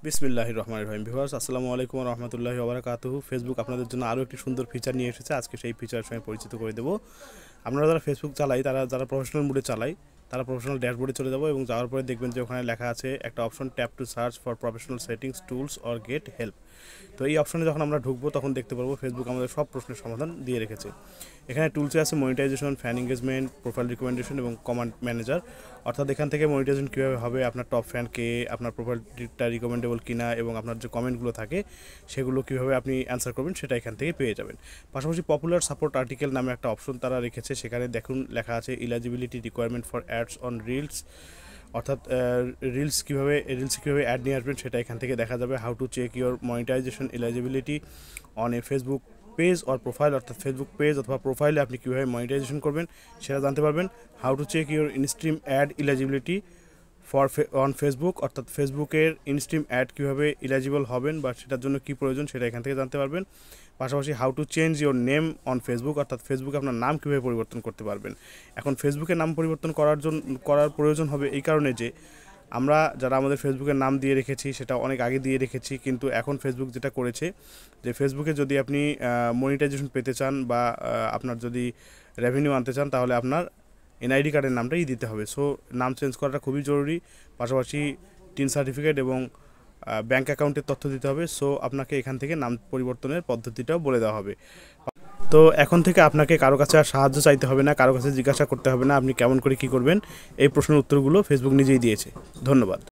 বিসমিল্লাহির রহমানির রহিম। ভিউয়ার্স, আসসালামু আলাইকুম ওয়া রাহমাতুল্লাহি ওয়া বারাকাতুহু। ফেসবুক আপনাদের জন্য আরও একটি সুন্দর ফিচার নিয়ে এসেছে। আজকে সেই ফিচারের সঙ্গে পরিচিত করে দেবো। আমরা যারা ফেসবুক চালাই, যারা প্রফেশনাল মোডে চালাই, তারা প্রফেশনাল ড্যাশবোর্ডে চলে যাবো এবং যাওয়ার পরে দেখবেন যে ওখানে লেখা আছে একটা option, tap to search for professional settings, tools or get help. তো এই অপশনে যখন আমরা ঢুকবো তখন দেখতে পারবো ফেসবুক আমাদের সব প্রশ্নের সমাধান দিয়ে রেখেছে। এখানে টুলসে আছে monetisation, fan engagement, profile recommendation এবং কমান্ড ম্যানেজার। অর্থাৎ এখান থেকে মনিটাইজেশন কীভাবে হবে, আপনার টপ ফ্যান কে, আপনার প্রোফাইলটা রিকমেন্ডেবল কিনা এবং আপনার যে কমেন্টগুলো থাকে সেগুলো কীভাবে আপনি অ্যান্সার করবেন সেটা এখান থেকে পেয়ে যাবেন। পাশাপাশি পপুলার সাপোর্ট আর্টিকেল নামে একটা অপশন তারা রেখেছে। সেখানে দেখুন লেখা আছে eligibility requirement for ads on reels. অর্থাৎ রিলসে কীভাবে অ্যাড নিয়ে আসবেন সেটা এখান থেকে দেখা যাবে। How to check your monetisation eligibility on a Facebook page or profile. অর্থাৎ ফেসবুক পেজ অথবা প্রোফাইলে আপনি কীভাবে মনিটাইজেশন করবেন সেটা জানতে পারবেন। How to check your instream ad eligibility for on Facebook. অর্থাৎ ফেসবুকের ইনস্ট্রিম অ্যাড কীভাবে এলিজিবল হবেন বা সেটার জন্য কী প্রয়োজন সেটা এখান থেকে জানতে পারবেন। পাশাপাশি how to change your name on Facebook. অর্থাৎ ফেসবুকে আপনার নাম কীভাবে পরিবর্তন করতে পারবেন। এখন ফেসবুকের নাম পরিবর্তন করার প্রয়োজন হবে এই কারণে যে আমরা যারা আমাদের ফেসবুকের নাম দিয়ে রেখেছি সেটা অনেক আগে দিয়ে রেখেছি, কিন্তু এখন ফেসবুক যেটা করেছে যে ফেসবুকে যদি আপনি মনিটাইজেশন পেতে চান বা আপনার যদি রেভিনিউ আনতে চান তাহলে আপনার এনআইডি কার্ডের নামটাই দিতে হবে। সো নাম চেঞ্জ করাটা খুবই জরুরি। পাশাপাশি টিন সার্টিফিকেট এবং ব্যাঙ্ক অ্যাকাউন্টের তথ্য দিতে হবে। সো আপনাকে এখান থেকে নাম পরিবর্তনের পদ্ধতিটাও বলে দেওয়া হবে। তো এখন থেকে আপনাকে কারো কাছে আর সাহায্য চাইতে হবে না, কারো কাছে জিজ্ঞাসা করতে হবে না আপনি কেমন করে কী করবেন। এই প্রশ্নের উত্তরগুলো ফেসবুক নিজেই দিয়েছে। ধন্যবাদ।